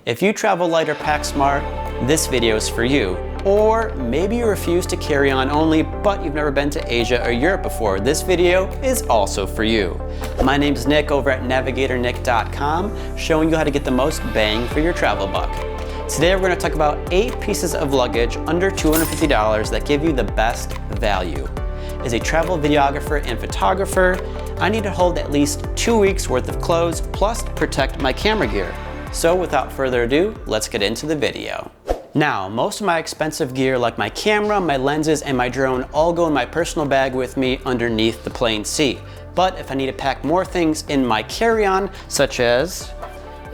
If you travel light or pack smart, this video is for you. Or maybe you refuse to carry on only, but you've never been to Asia or Europe before. This video is also for you. My name is Nick over at NavigatorNick.com, showing you how to get the most bang for your travel buck. Today we're going to talk about 8 pieces of luggage under $250 that give you the best value. As a travel videographer and photographer, I need to hold at least 2 weeks worth of clothes plus protect my camera gear. So without further ado, let's get into the video. Now, most of my expensive gear like my camera, my lenses, and my drone all go in my personal bag with me underneath the plane seat. But if I need to pack more things in my carry-on, such as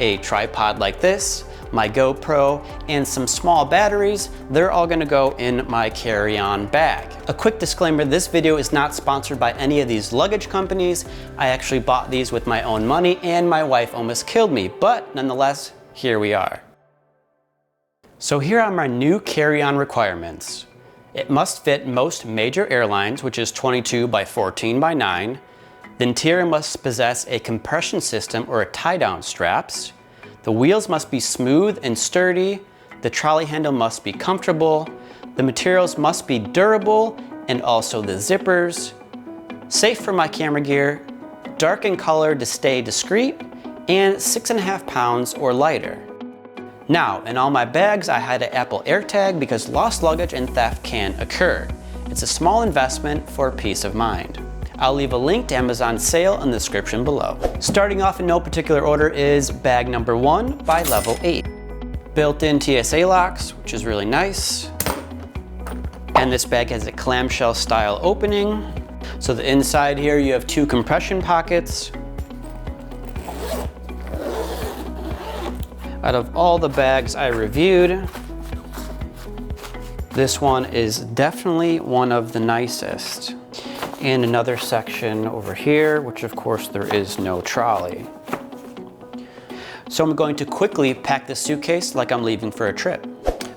a tripod like this, my GoPro, and some small batteries, they're all gonna go in my carry-on bag. A quick disclaimer, this video is not sponsored by any of these luggage companies. I actually bought these with my own money and my wife almost killed me, but nonetheless, here we are. So here are my new carry-on requirements. It must fit most major airlines, which is 22 by 14 by 9. The interior must possess a compression system or a tie-down straps. The wheels must be smooth and sturdy. The trolley handle must be comfortable. The materials must be durable and also the zippers. Safe for my camera gear, dark in color to stay discreet, and 6.5 pounds or lighter. Now, in all my bags, I had an Apple AirTag because lost luggage and theft can occur. It's a small investment for peace of mind. I'll leave a link to Amazon's sale in the description below. Starting off in no particular order is bag number 1 by level 8. Built-in TSA locks, which is really nice. And this bag has a clamshell style opening. So the inside here you have 2 compression pockets. Out of all the bags I reviewed, this one is definitely one of the nicest. And another section over here, which of course there is no trolley. So I'm going to quickly pack this suitcase like I'm leaving for a trip.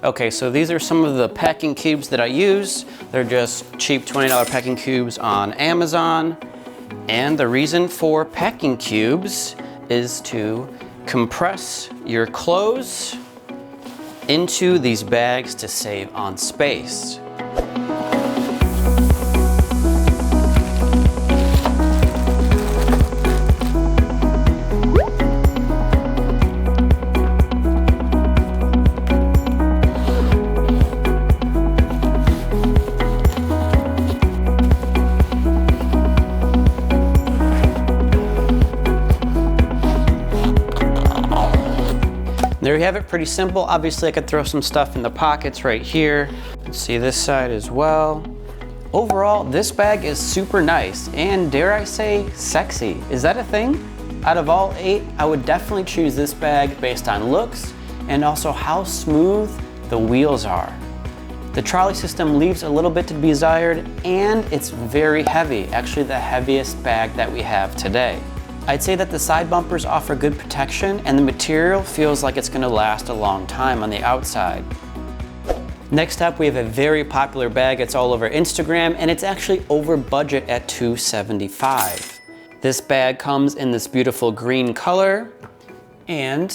Okay, so these are some of the packing cubes that I use. They're just cheap $20 packing cubes on Amazon. And the reason for packing cubes is to compress your clothes into these bags to save on space. There you have it, pretty simple. Obviously I could throw some stuff in the pockets right here. Let's see this side as well. Overall, this bag is super nice and dare I say, sexy. Is that a thing? Out of all 8, I would definitely choose this bag based on looks and also how smooth the wheels are. The trolley system leaves a little bit to be desired and it's very heavy, actually the heaviest bag that we have today. I'd say that the side bumpers offer good protection and the material feels like it's going to last a long time on the outside. Next up, we have a very popular bag. It's all over Instagram and it's actually over budget at $275. This bag comes in this beautiful green color and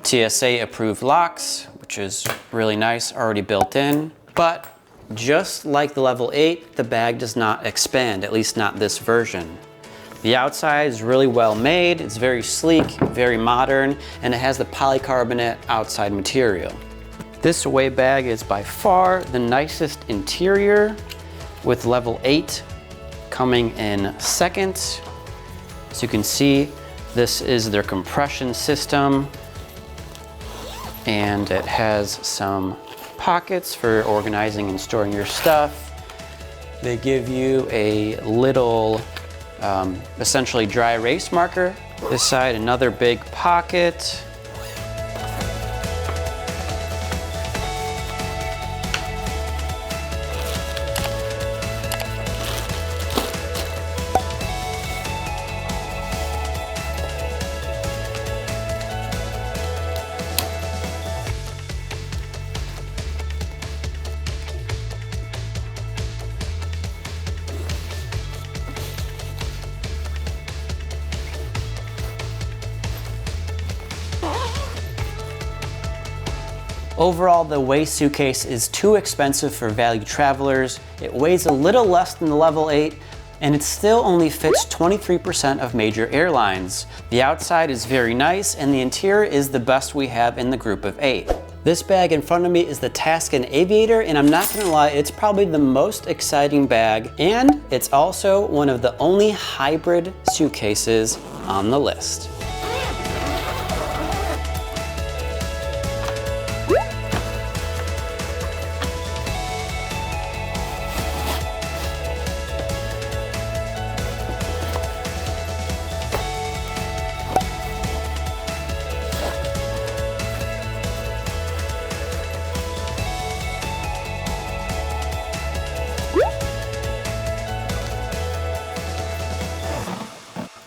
TSA approved locks, which is really nice, already built in. But just like the level 8, the bag does not expand, at least not this version. The outside is really well made, it's very sleek, very modern, and it has the polycarbonate outside material. This away bag is by far the nicest interior, with level 8 coming in second. As you can see, this is their compression system, and it has some pockets for organizing and storing your stuff. They give you a little essentially dry erase marker. This side, another big pocket. Overall, the waist suitcase is too expensive for value travelers. It weighs a little less than the Level 8, and it still only fits 23% of major airlines. The outside is very nice, and the interior is the best we have in the group of 8. This bag in front of me is the Taskin Aviator, and I'm not gonna lie, it's probably the most exciting bag, and it's also one of the only hybrid suitcases on the list.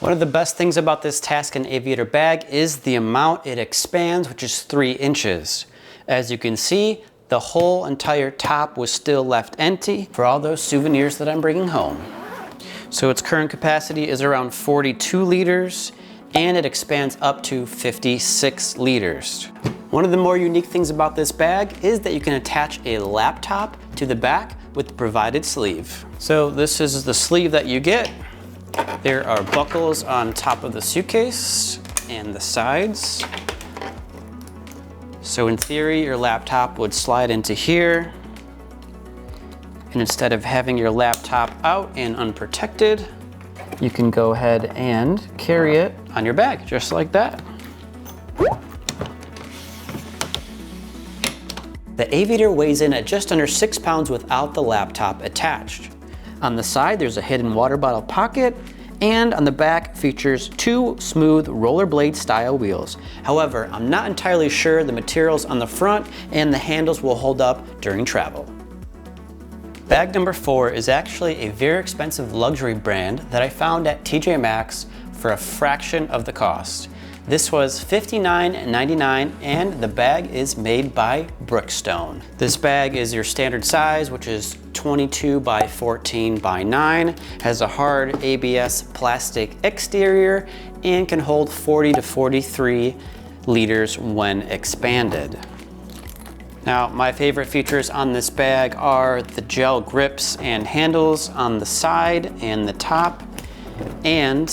One of the best things about this Taskin Aviator bag is the amount it expands, which is 3 inches. As you can see, the whole entire top was still left empty for all those souvenirs that I'm bringing home. So its current capacity is around 42 liters, and it expands up to 56 liters. One of the more unique things about this bag is that you can attach a laptop to the back with the provided sleeve. So this is the sleeve that you get. There are buckles on top of the suitcase and the sides. So in theory, your laptop would slide into here. And instead of having your laptop out and unprotected, you can go ahead and carry it on your bag, just like that. The Aviator weighs in at just under 6 pounds without the laptop attached. On the side, there's a hidden water bottle pocket, and on the back features 2 smooth rollerblade style wheels. However, I'm not entirely sure the materials on the front and the handles will hold up during travel. Bag number 4 is actually a very expensive luxury brand that I found at TJ Maxx for a fraction of the cost. This was $59.99, and the bag is made by Brookstone. This bag is your standard size, which is 22 by 14 by 9, has a hard ABS plastic exterior, and can hold 40 to 43 liters when expanded. Now, my favorite features on this bag are the gel grips and handles on the side and the top, and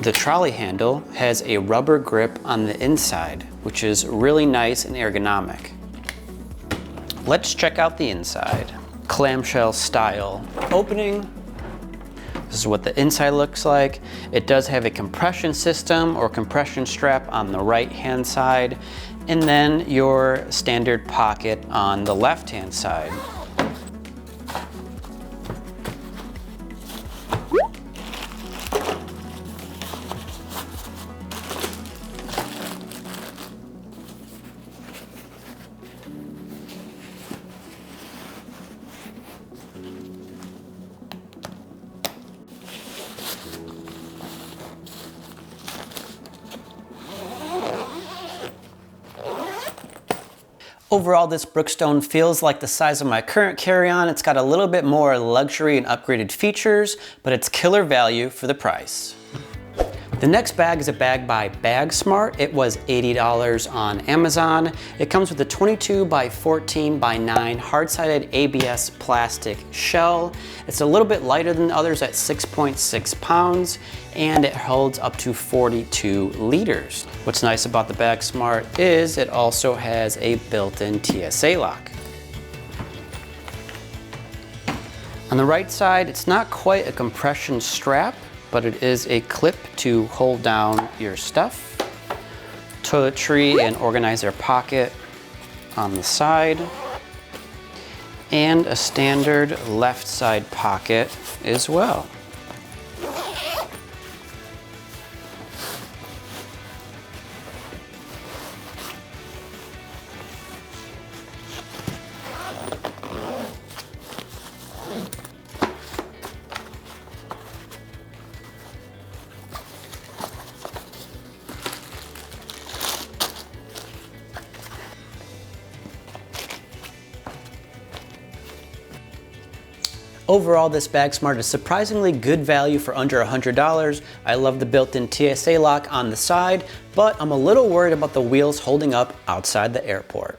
the trolley handle has a rubber grip on the inside, which is really nice and ergonomic. Let's check out the inside. Clamshell style opening. This is what the inside looks like. It does have a compression system or compression strap on the right-hand side, and then your standard pocket on the left-hand side. Overall, this Brookstone feels like the size of my current carry-on. It's got a little bit more luxury and upgraded features, but it's killer value for the price. The next bag is a bag by BagSmart. It was $80 on Amazon. It comes with a 22 by 14 by 9 hard-sided ABS plastic shell. It's a little bit lighter than others at 6.6 pounds, and it holds up to 42 liters. What's nice about the BagSmart is it also has a built-in TSA lock. On the right side, it's not quite a compression strap, but it is a clip to hold down your stuff. Toiletry and organizer pocket on the side, and a standard left side pocket as well. Overall, this Bag Smart is surprisingly good value for under $100. I love the built-in TSA lock on the side, but I'm a little worried about the wheels holding up outside the airport.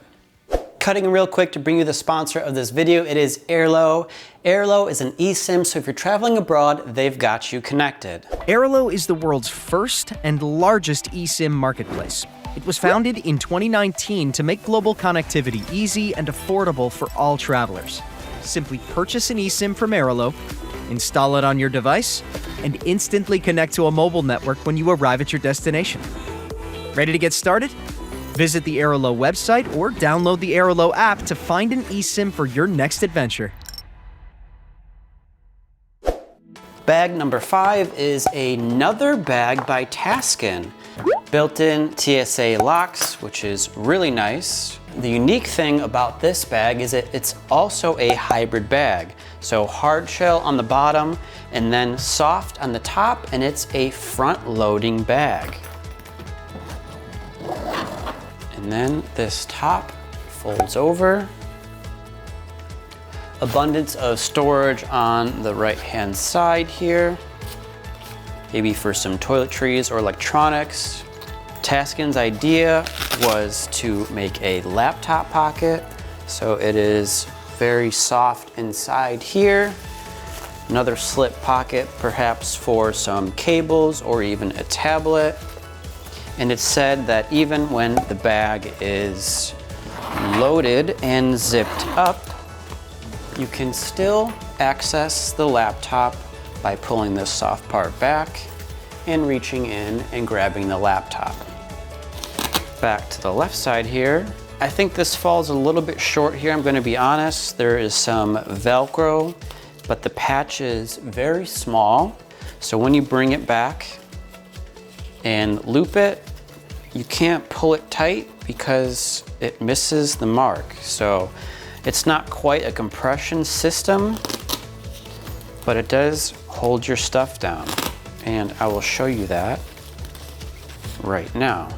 Cutting in real quick to bring you the sponsor of this video, it is Airalo. Airalo is an eSIM, so if you're traveling abroad, they've got you connected. Airalo is the world's first and largest eSIM marketplace. It was founded in 2019 to make global connectivity easy and affordable for all travelers. Simply purchase an eSIM from Airalo, install it on your device, and instantly connect to a mobile network when you arrive at your destination. Ready to get started? Visit the Airalo website or download the Airalo app to find an eSIM for your next adventure. Bag number 5 is another bag by Taskin. Built-in TSA locks, which is really nice. The unique thing about this bag is that it's also a hybrid bag. So hard shell on the bottom and then soft on the top, and it's a front-loading bag. And then this top folds over. Abundance of storage on the right-hand side here. Maybe for some toiletries or electronics. Taskin's idea was to make a laptop pocket, so it is very soft inside here. Another slip pocket, perhaps for some cables or even a tablet. And it's said that even when the bag is loaded and zipped up, you can still access the laptop by pulling this soft part back and reaching in and grabbing the laptop. Back to the left side here. I think this falls a little bit short here, I'm gonna be honest. There is some Velcro, but the patch is very small. So when you bring it back and loop it, you can't pull it tight because it misses the mark. So it's not quite a compression system, but it does hold your stuff down. And I will show you that right now.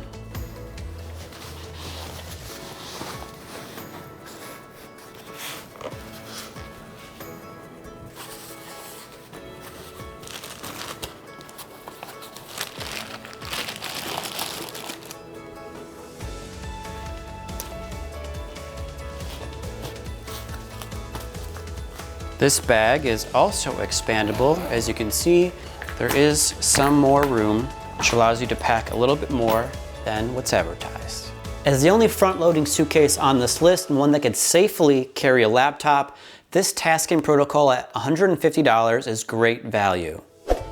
This bag is also expandable. As you can see, there is some more room, which allows you to pack a little bit more than what's advertised. As the only front-loading suitcase on this list and one that could safely carry a laptop, this Taskin Protocol at $150 is great value.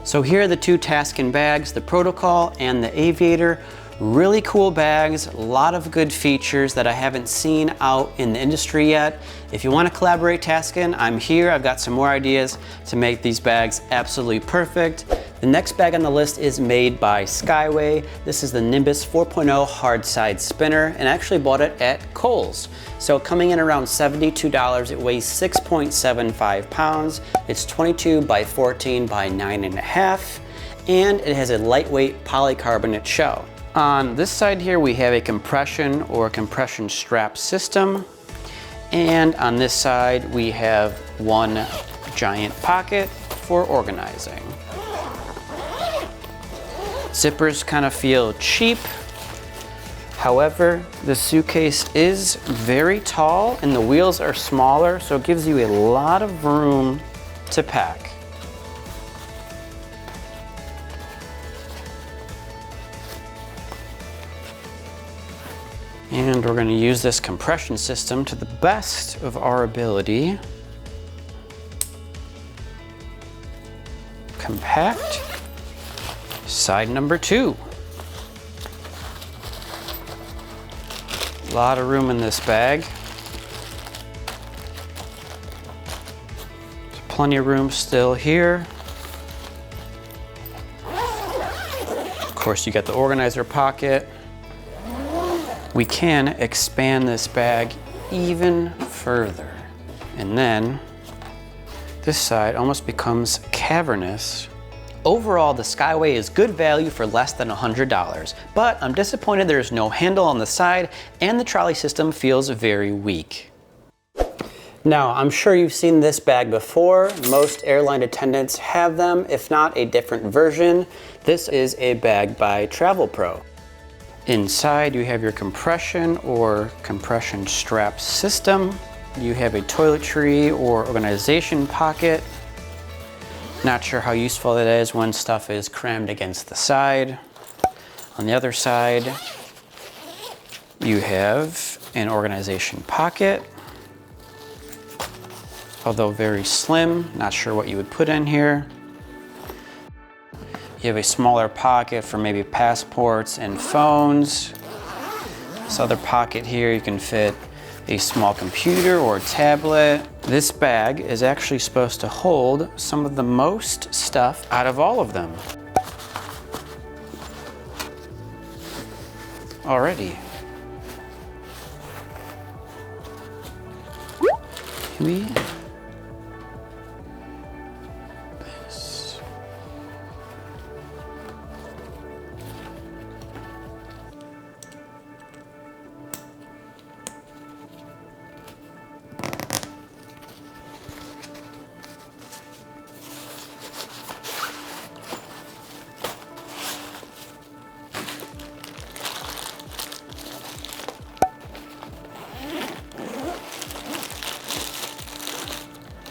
So here are the two Taskin bags, the Protocol and the Aviator. Really cool bags, a lot of good features that I haven't seen out in the industry yet. If you want to collaborate Taskin, I'm here. I've got some more ideas to make these bags absolutely perfect. The next bag on the list is made by Skyway. This is the Nimbus 4.0 hard side spinner, and I actually bought it at Kohl's. So coming in around $72, it weighs 6.75 pounds. It's 22 by 14 by 9.5, and it has a lightweight polycarbonate shell. On this side here, we have a compression or compression strap system. And on this side, we have one giant pocket for organizing. Zippers kind of feel cheap. However, the suitcase is very tall and the wheels are smaller, so it gives you a lot of room to pack. And we're going to use this compression system to the best of our ability. Compact. Side number 2. A lot of room in this bag. There's plenty of room still here. Of course, you got the organizer pocket. We can expand this bag even further. And then this side almost becomes cavernous. Overall, the Skyway is good value for less than $100, but I'm disappointed there's no handle on the side and the trolley system feels very weak. Now, I'm sure you've seen this bag before. Most airline attendants have them, if not a different version. This is a bag by Travel Pro. Inside, you have your compression or compression strap system. You have a toiletry or organization pocket. Not sure how useful it is when stuff is crammed against the side. On the other side, you have an organization pocket. Although very slim, not sure what you would put in here. You have a smaller pocket for maybe passports and phones. This other pocket here, you can fit a small computer or tablet. This bag is actually supposed to hold some of the most stuff out of all of them. Alrighty. Maybe this.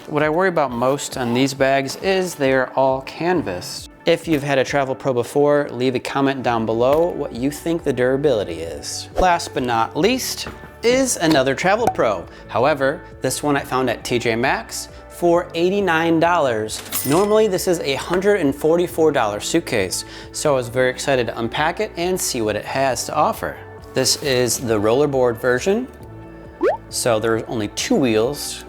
What I worry about most on these bags is they're all canvas. If you've had a Travel Pro before, leave a comment down below what you think the durability is. Last but not least is another Travel Pro. However, this one I found at TJ Maxx for $89. Normally this is a $144 suitcase, so I was very excited to unpack it and see what it has to offer. This is the rollerboard version. So there's only 2 wheels,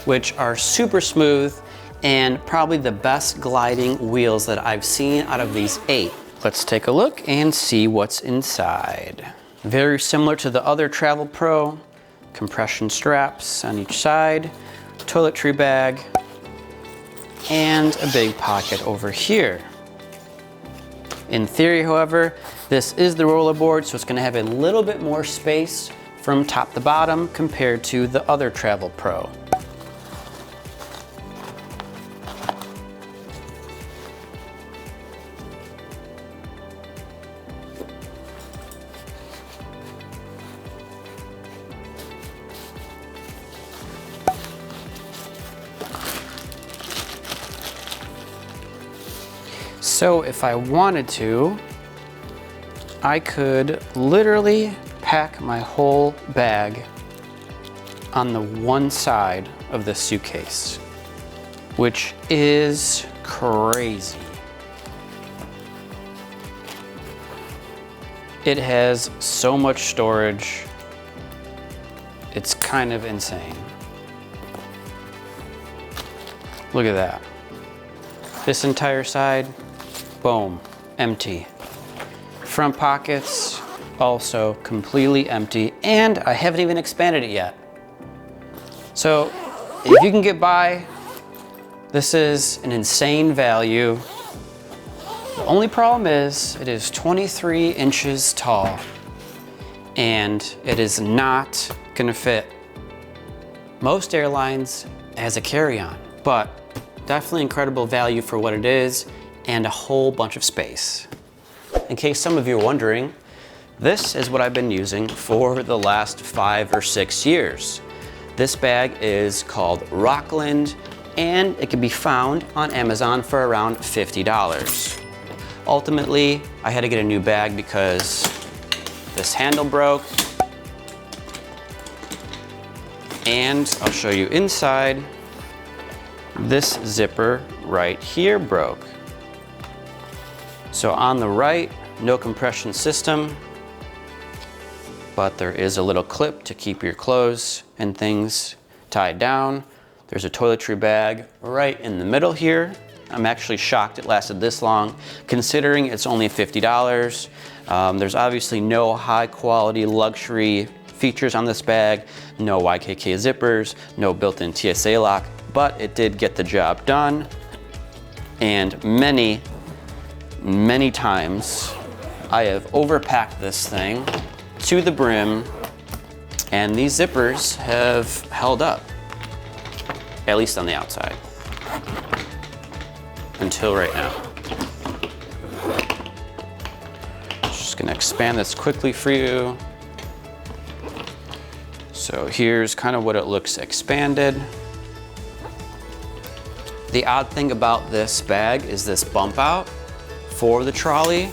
which are super smooth and probably the best gliding wheels that I've seen out of these 8. Let's take a look and see what's inside. Very similar to the other Travel Pro, compression straps on each side, toiletry bag, and a big pocket over here. In theory, however, this is the rollerboard, so it's gonna have a little bit more space from top to bottom compared to the other Travel Pro. So if I wanted to, I could literally pack my whole bag on the one side of the suitcase, which is crazy. It has so much storage. It's kind of insane. Look at that. This entire side, boom, empty. Front pockets, also completely empty, and I haven't even expanded it yet. So if you can get by, this is an insane value. The only problem is it is 23 inches tall and it is not gonna fit most airlines as a carry-on, but definitely incredible value for what it is and a whole bunch of space. In case some of you are wondering, this is what I've been using for the last 5 or 6 years. This bag is called Rockland and it can be found on Amazon for around $50. Ultimately, I had to get a new bag because this handle broke, and I'll show you inside, this zipper right here broke. So on the right, no compression system, but there is a little clip to keep your clothes and things tied down. There's a toiletry bag right in the middle here. I'm actually shocked it lasted this long, considering it's only $50. There's obviously no high quality luxury features on this bag, no YKK zippers, no built-in TSA lock, but it did get the job done. And many times I have overpacked this thing to the brim and these zippers have held up. at least on the outside, until right now. Just gonna expand this quickly for you. So here's kind of what it looks expanded. The odd thing about this bag is this bump out for the trolley.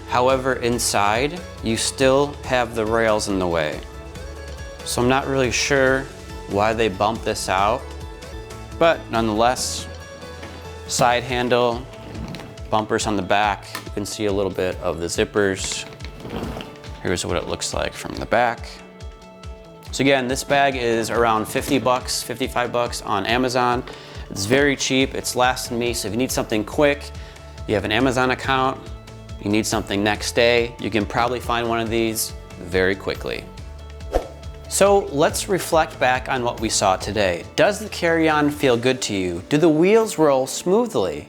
However, inside, you still have the rails in the way. So I'm not really sure why they bumped this out, but nonetheless, side handle, bumpers on the back. You can see a little bit of the zippers. Here's what it looks like from the back. So again, this bag is around 50 bucks, 55 bucks on Amazon. It's very cheap, it's lasting me, so if you need something quick, you have an Amazon account, you need something next day, you can probably find one of these very quickly. So let's reflect back on what we saw today. Does the carry-on feel good to you? Do the wheels roll smoothly?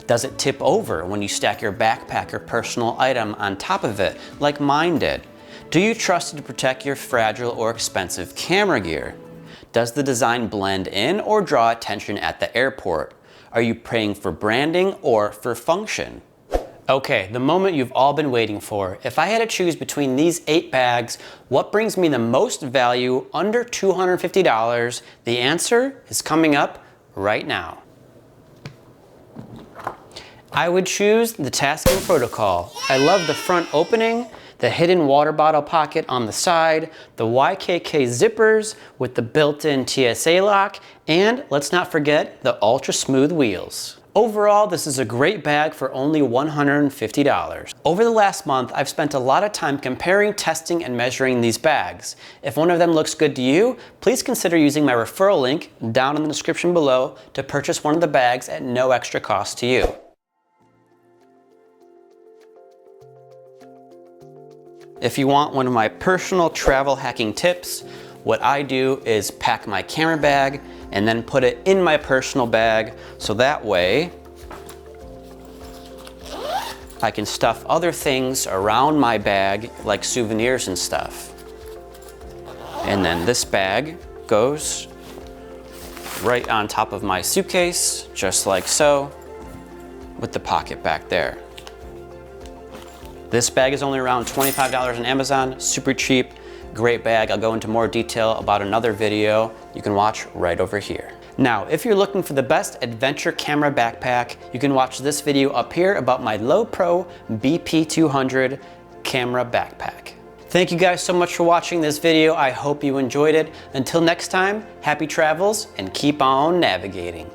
Does it tip over when you stack your backpack or personal item on top of it, like mine did? Do you trust it to protect your fragile or expensive camera gear? Does the design blend in or draw attention at the airport? Are you paying for branding or for function? Okay, the moment you've all been waiting for. If I had to choose between these 8 bags, what brings me the most value under $250? The answer is coming up right now. I would choose the Tasking Protocol. I love the front opening, the hidden water bottle pocket on the side, the YKK zippers with the built-in TSA lock, and let's not forget the ultra smooth wheels. Overall, this is a great bag for only $150. Over the last month, I've spent a lot of time comparing, testing, and measuring these bags. If one of them looks good to you, please consider using my referral link down in the description below to purchase one of the bags at no extra cost to you. If you want one of my personal travel hacking tips, what I do is pack my camera bag and then put it in my personal bag, so that way I can stuff other things around my bag, like souvenirs and stuff. And then this bag goes right on top of my suitcase, just like so, with the pocket back there. This bag is only around $25 on Amazon, super cheap, great bag. I'll go into more detail about another video you can watch right over here. Now, if you're looking for the best adventure camera backpack, you can watch this video up here about my Low Pro BP200 camera backpack. Thank you guys so much for watching this video. I hope you enjoyed it. Until next time, happy travels and keep on navigating.